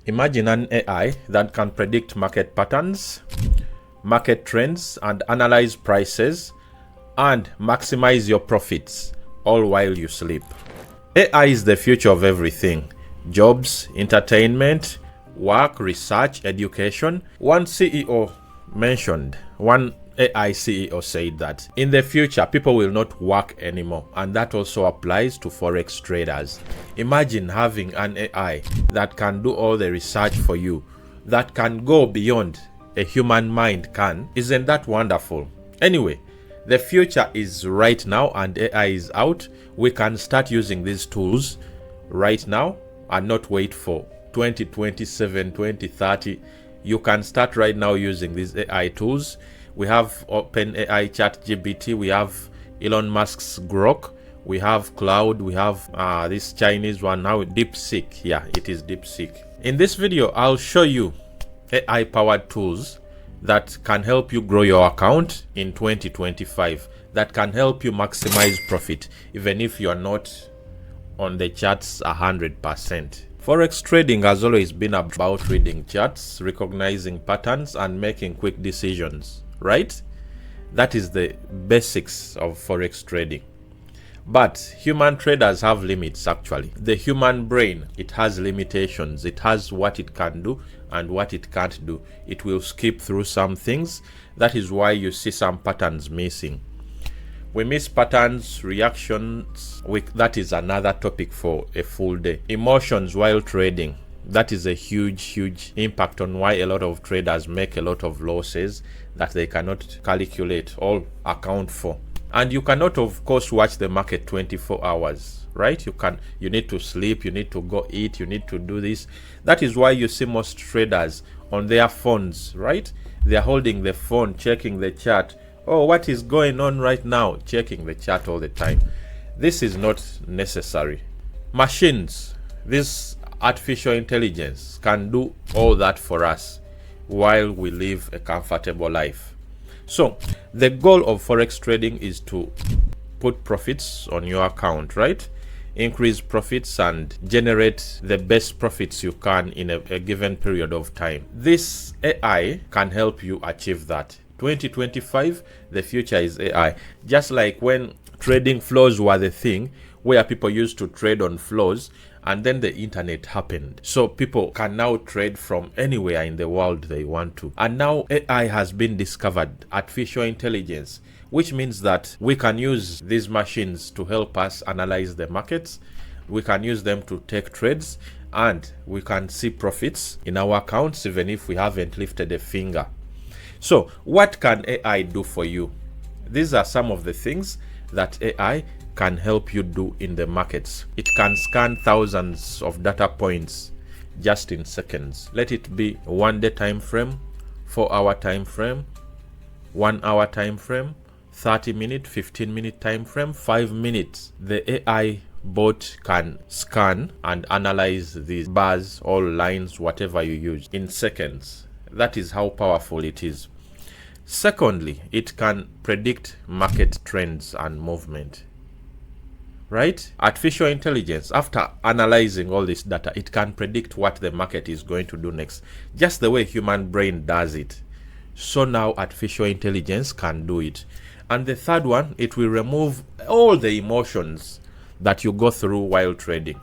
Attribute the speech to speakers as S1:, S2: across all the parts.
S1: Imagine an AI that can predict market patterns, market trends, and analyze prices, and maximize your profits, all while you sleep. AI is the future of everything: jobs, entertainment, work, research, education. One AI CEO said that in the future, people will not work anymore, and that also applies to Forex traders. Imagine having an AI that can do all the research for you, that can go beyond a human mind can. Isn't that wonderful? Anyway, the future is right now and AI is out. We can start using these tools right now and not wait for 2027, 2030. You can start right now using these AI tools. We have OpenAI, ChatGPT, we have Elon Musk's Grok, we have Cloud, we have this Chinese one now, DeepSeek. Yeah, it is DeepSeek. In this video, I'll show you AI-powered tools that can help you grow your account in 2025, that can help you maximize profit, even if you're not on the charts 100%. Forex trading has always been about reading charts, recognizing patterns, and making quick decisions, right? That is the basics of Forex trading. But human traders have limits actually. The human brain, it has limitations. It has what it can do and what it can't do. It will skip through some things. That is why you see some patterns missing. We miss patterns, reactions. That is another topic for a full day. Emotions while trading. That is a huge impact on why a lot of traders make a lot of losses that they cannot calculate or account for. And you cannot, of course, watch the market 24 hours, right? You need to sleep, you need to go eat, you need to do this. That is why you see most traders on their phones, right? They're holding the phone, checking the chart. Oh, what is going on right now? Checking the chart all the time. This is not necessary. Machines, this artificial intelligence can do all that for us while we live a comfortable life. So the goal of Forex trading is to put profits on your account, right? Increase profits and generate the best profits you can in a given period of time. This AI can help you achieve that. 2025, the future is AI. Just like when trading floors were the thing, where people used to trade on floors, and then the internet happened. So people can now trade from anywhere in the world they want to. And now AI has been discovered, artificial intelligence, which means that we can use these machines to help us analyze the markets. We can use them to take trades, and we can see profits in our accounts even if we haven't lifted a finger. So what can AI do for you? These are some of the things that AI can help you do in the markets. It can scan thousands of data points just in seconds. Let it be a 1 day time frame, 4 hour time frame, 1 hour time frame, 30-minute, 15-minute time frame, 5 minutes. The AI bot can scan and analyze these bars, all lines, whatever you use, in seconds. That is how powerful it is. Secondly, it can predict market trends and movement. Right? Artificial intelligence, after analyzing all this data, it can predict what the market is going to do next, just the way human brain does it. So now artificial intelligence can do it. And the third one, it will remove all the emotions that you go through while trading.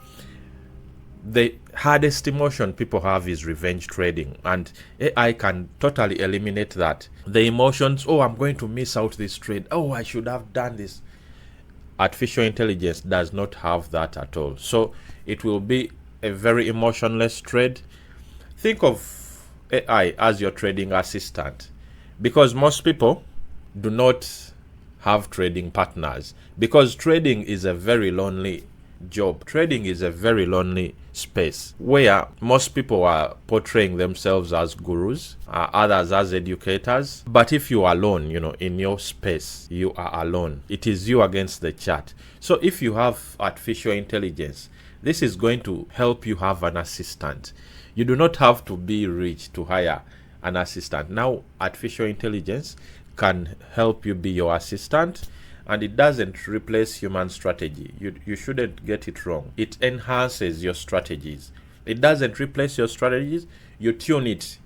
S1: The hardest emotion people have is revenge trading, and AI can totally eliminate that. The emotions, oh, I'm going to miss out this trade, oh, I should have done this. Artificial intelligence does not have that at all. So it will be a very emotionless trade. Think of AI as your trading assistant, because most people do not have trading partners, because trading is a very lonely job. Trading is a very lonely space where most people are portraying themselves as gurus, others as educators. But if you are alone, in your space, you are alone. It is you against the chart. So if you have artificial intelligence, this is going to help you have an assistant. You do not have to be rich to hire an assistant. Now, artificial intelligence can help you be your assistant. And it doesn't replace human strategy. You shouldn't get it wrong. It enhances your strategies. It doesn't replace your strategies. You tune it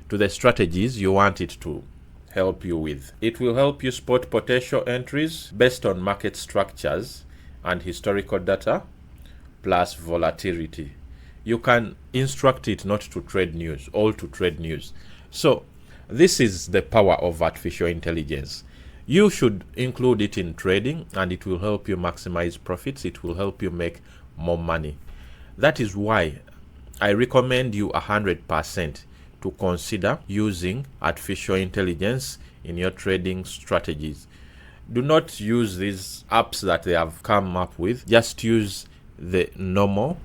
S1: to the strategies you want it to help you with. It will help you spot potential entries based on market structures and historical data plus volatility. You can instruct it not to trade news, all to trade news. So this is the power of artificial intelligence. You should include it in trading, and it will help you maximize profits. It will help you make more money. That is why I recommend you 100% to consider using artificial intelligence in your trading strategies. Do not use these apps that they have come up with. Just use the normal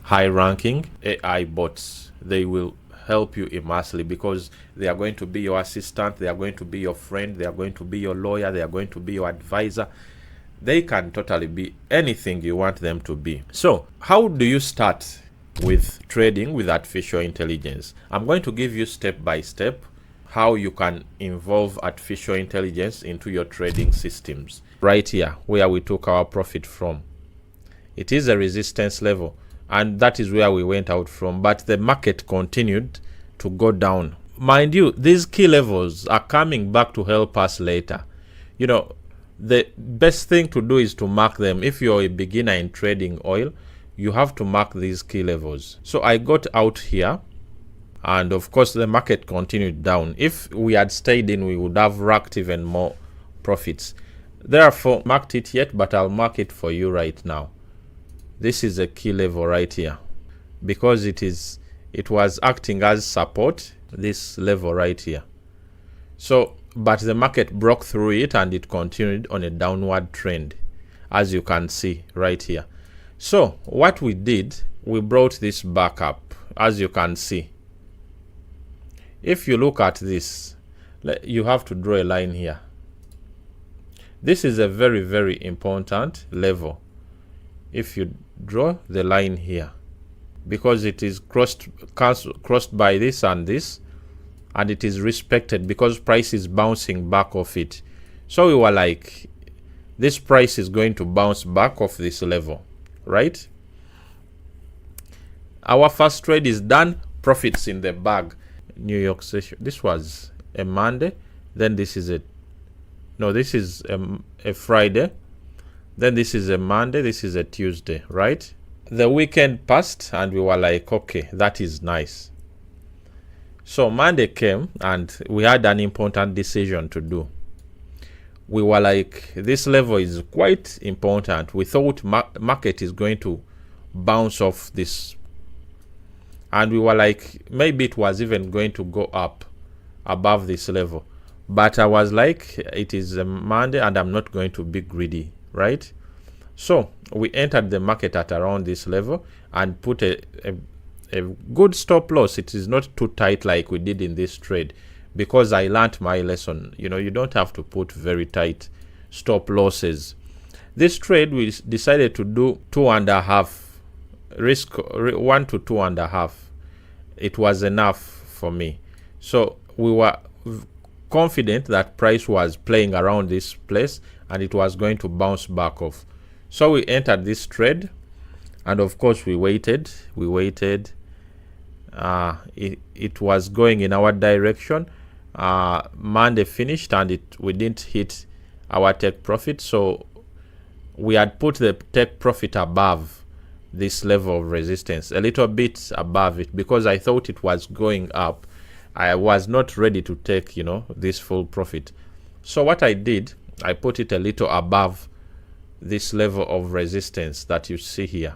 S1: high-ranking AI bots. They will help you immensely because they are going to be your assistant, they are going to be your friend, they are going to be your lawyer, they are going to be your advisor. They can totally be anything you want them to be. So how do you start with trading with artificial intelligence? I'm going to give you step by step how you can involve artificial intelligence into your trading systems. Right here, where we took our profit from, it is a resistance level, and that is where we went out from, but the market continued to go down. Mind you, these key levels are coming back to help us later. You know, the best thing to do is to mark them. If you're a beginner in trading oil, you have to mark these key levels. So I got out here, and of course the market continued down. If we had stayed in, we would have racked even more profits. Therefore, marked it yet, but I'll mark it for you right now. This is a key level right here, because it was acting as support, this level right here. So, but the market broke through it and it continued on a downward trend, as you can see right here. So what we did, we brought this back up, as you can see. If you look at this, you have to draw a line here. This is a very, very important level. If you draw the line here, because it is crossed by this, and it is respected because price is bouncing back off it. So we were like, this price is going to bounce back off this level, right? Our first trade is done, profits in the bag. New York session, this was a Monday, then this is a Friday, then this is a Monday, this is a Tuesday, right? The weekend passed and we were like, okay, that is nice. So Monday came and we had an important decision to do. We were like, this level is quite important. We thought market is going to bounce off this. And we were like, maybe it was even going to go up above this level. But I was like, it is a Monday and I'm not going to be greedy, right? So we entered the market at around this level and put a good stop loss. It is not too tight like we did in this trade, because I learned my lesson. You know, you don't have to put very tight stop losses. This trade, we decided to do 2.5 risk, 1 to 2.5. It was enough for me. So we were confident that price was playing around this place and it was going to bounce back off. So we entered this trade, and of course we waited. It was going in our direction. Monday finished and we didn't hit our take profit, so we had put the take profit above this level of resistance, a little bit above it, because I thought it was going up. I was not ready to take, this full profit. So what I did, I put it a little above this level of resistance that you see here,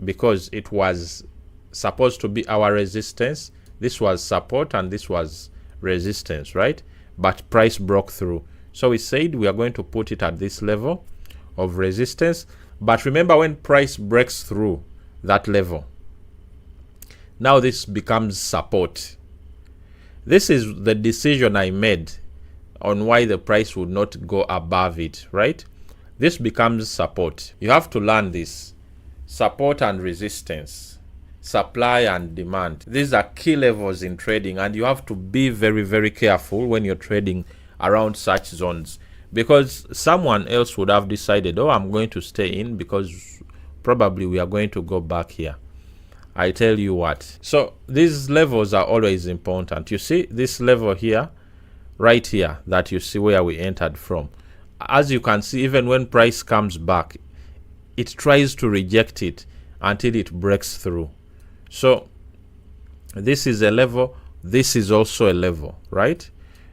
S1: because it was supposed to be our resistance. This was support and this was resistance, right? But price broke through. So we said we are going to put it at this level of resistance. But remember, when price breaks through that level, now this becomes support. This is the decision I made on why the price would not go above it, right? This becomes support. You have to learn this. Support and resistance, supply and demand. These are key levels in trading, and you have to be very, very careful when you're trading around such zones, because someone else would have decided, oh, I'm going to stay in because probably we are going to go back here. I tell you what. So these levels are always important. You see this level here, right here, that you see where we entered from. As you can see, even when price comes back, it tries to reject it until it breaks through. So this is a level, this is also a level, right?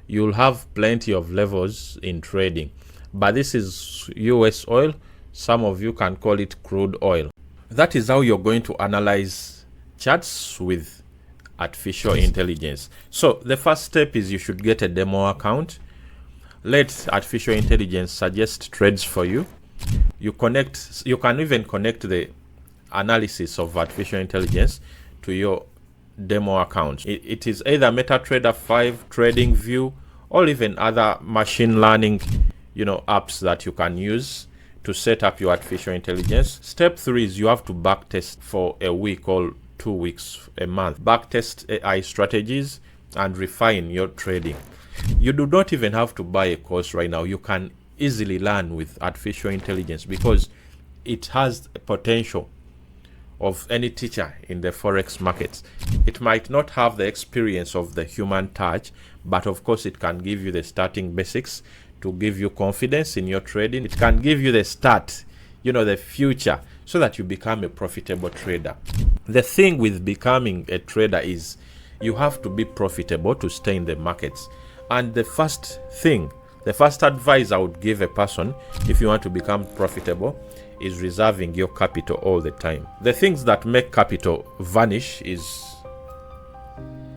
S1: You'll have plenty of levels in trading, but this is US oil. Some of you can call it crude oil. That is how you're going to analyze charts with artificial intelligence. So the first step is you should get a demo account. Let artificial intelligence suggest trades for you. You can even connect the analysis of artificial intelligence to your demo account. It is either MetaTrader 5, TradingView, or even other machine learning, apps that you can use to set up your artificial intelligence. Step 3 is you have to backtest for a week or 2 weeks, a month. Backtest AI strategies and refine your trading. You do not even have to buy a course right now. You can easily learn with artificial intelligence because it has a potential of any teacher in the Forex markets. It might not have the experience of the human touch, but of course it can give you the starting basics to give you confidence in your trading. It can give you the start, the future, so that you become a profitable trader. The thing with becoming a trader is you have to be profitable to stay in the markets. And the first advice I would give a person if you want to become profitable is reserving your capital all the time. The things that make capital vanish is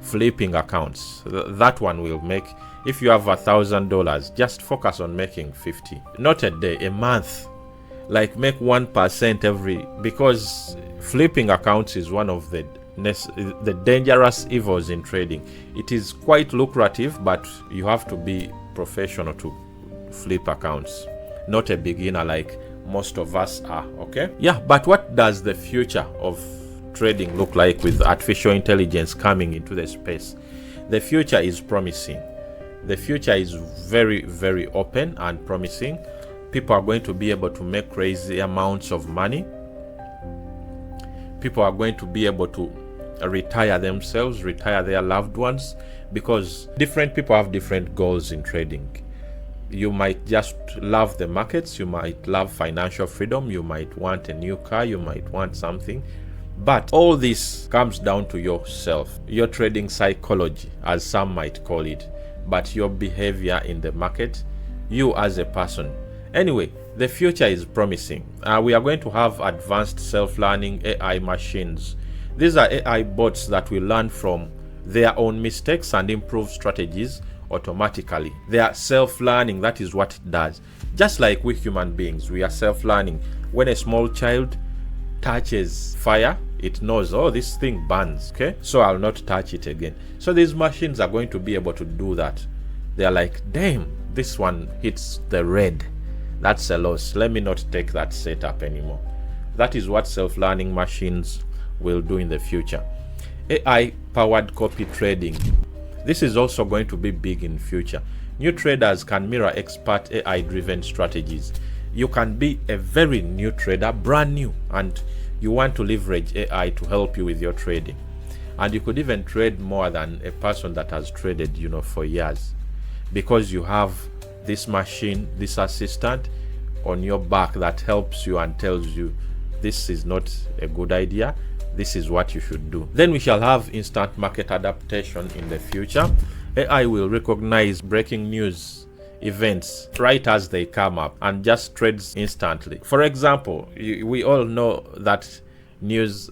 S1: flipping accounts. That one will make, if you have $1,000, just focus on making 50, not a day, a month. Like make 1% because flipping accounts is one of the dangerous evils in trading. It is quite lucrative, but you have to be professional to flip accounts, not a beginner like most of us are. Okay, yeah, but what does the future of trading look like with artificial intelligence coming into the space? The future is promising. The future is very, very open and promising. People are going to be able to make crazy amounts of money. People are going to be able to retire themselves, retire their loved ones, because different people have different goals in trading. You might just love the markets, you might love financial freedom, you might want a new car, you might want something. But all this comes down to yourself, your trading psychology, as some might call it, but your behavior in the market, you as a person. Anyway, the future is promising. We are going to have advanced self-learning AI machines. These are AI bots that will learn from their own mistakes and improve strategies automatically. They are self-learning. That is what it does. Just like we human beings, we are self-learning. When a small child touches fire, it knows, oh, this thing burns, okay, so I'll not touch it again. So these machines are going to be able to do that. They're like, damn, this one hits the red, that's a loss, let me not take that setup anymore. That is what self-learning machines will do in the future. AI powered copy trading. This is also going to be big in future. New traders can mirror expert AI driven strategies. You can be a very new trader, brand new, and you want to leverage AI to help you with your trading. And you could even trade more than a person that has traded, for years, because you have this machine, this assistant on your back that helps you and tells you this is not a good idea, this is what you should do. Then we shall have instant market adaptation in the future. AI will recognize breaking news events right as they come up and just trades instantly. For example, we all know that news,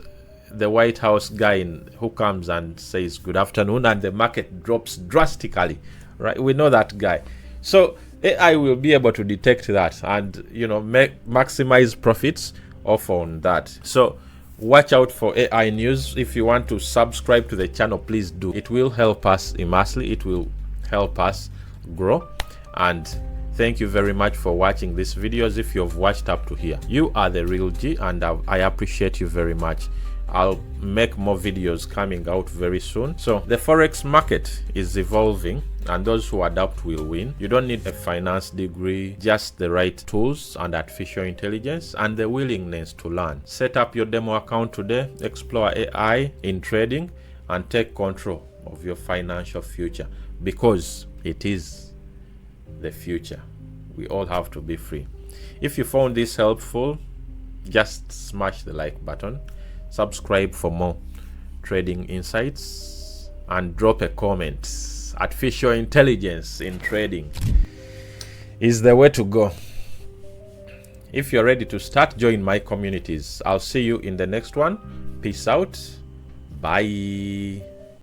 S1: the White House guy who comes and says good afternoon and the market drops drastically, right? We know that guy. So AI will be able to detect that and maximize profits off on that. So watch out for AI news. If you want to subscribe to the channel, please do. It will help us immensely. It will help us grow. And thank you very much for watching these videos. If you've watched up to here, you are the real G, and I appreciate you very much. I'll make more videos coming out very soon. So the Forex market is evolving and those who adapt will win. You don't need a finance degree, just the right tools and artificial intelligence and the willingness to learn. Set up your demo account today, explore AI in trading, and take control of your financial future, because it is the future. We all have to be free. If you found this helpful, just smash the like button, subscribe for more trading insights, and drop a comment. Artificial intelligence in trading is the way to go. If you're ready to start, join my communities. I'll see you in the next one. Peace out. Bye.